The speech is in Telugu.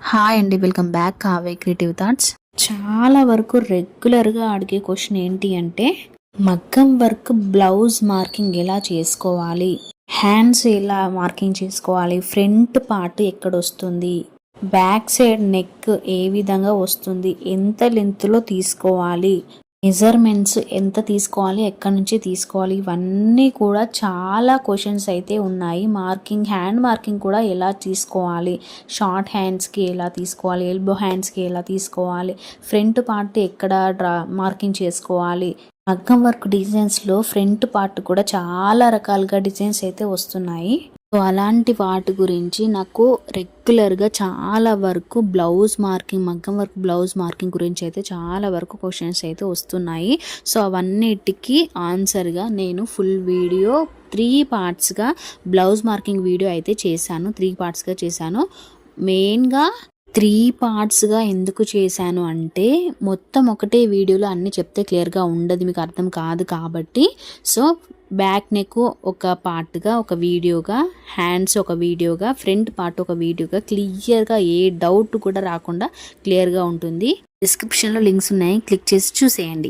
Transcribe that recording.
హాయ్ అండి, వెల్కమ్ బ్యాక్ కావే క్రియేటివ్ థాట్స్. చాలా వరకు రెగ్యులర్గా అడిగే క్వశ్చన్ ఏంటి అంటే మగ్గం వర్క్ బ్లౌజ్ మార్కింగ్ ఎలా చేసుకోవాలి, హ్యాండ్స్ ఎలా మార్కింగ్ చేసుకోవాలి, ఫ్రంట్ పార్ట్ ఎక్కడ వస్తుంది, బ్యాక్ సైడ్ నెక్ ఏ విధంగా వస్తుంది, ఎంత లెంత్లో తీసుకోవాలి, మెజర్మెంట్స్ ఎంత తీసుకోవాలి, ఎక్కడి నుంచి తీసుకోవాలి, ఇవన్నీ కూడా చాలా క్వశ్చన్స్ అయితే ఉన్నాయి. హ్యాండ్ మార్కింగ్ కూడా ఎలా తీసుకోవాలి, షార్ట్ హ్యాండ్స్కి ఎలా తీసుకోవాలి, ఎల్బో హ్యాండ్స్కి ఎలా తీసుకోవాలి, ఫ్రంట్ పార్ట్ ఎక్కడ మార్కింగ్ చేసుకోవాలి. మగ్గం వర్క్ డిజైన్స్లో ఫ్రంట్ పార్ట్ కూడా చాలా రకాలుగా డిజైన్స్ అయితే వస్తున్నాయి. సో అలాంటి వాటి గురించి నాకు రెగ్యులర్గా చాలా వరకు మగ్గం వర్క్ బ్లౌజ్ మార్కింగ్ గురించి అయితే చాలా వరకు క్వశ్చన్స్ అయితే వస్తున్నాయి. సో అవన్నిటికీ ఆన్సర్గా నేను ఫుల్ వీడియో 3 పార్ట్స్గా బ్లౌజ్ మార్కింగ్ వీడియో అయితే చేశాను. 3 పార్ట్స్గా చేశాను. మెయిన్గా 3 పార్ట్స్గా ఎందుకు చేశాను అంటే మొత్తం ఒకటే వీడియోలో అన్నీ చెప్తే క్లియర్గా ఉండదు, మీకు అర్థం కాదు కాబట్టి. సో బ్యాక్ నెక్ ఒక పార్ట్గా ఒక వీడియోగా, హ్యాండ్స్ ఒక వీడియోగా, ఫ్రంట్ పార్ట్ ఒక వీడియోగా క్లియర్గా ఏ డౌట్ కూడా రాకుండా క్లియర్గా ఉంటుంది. డిస్క్రిప్షన్లో లింక్స్ ఉన్నాయి, క్లిక్ చేసి చూసేయండి.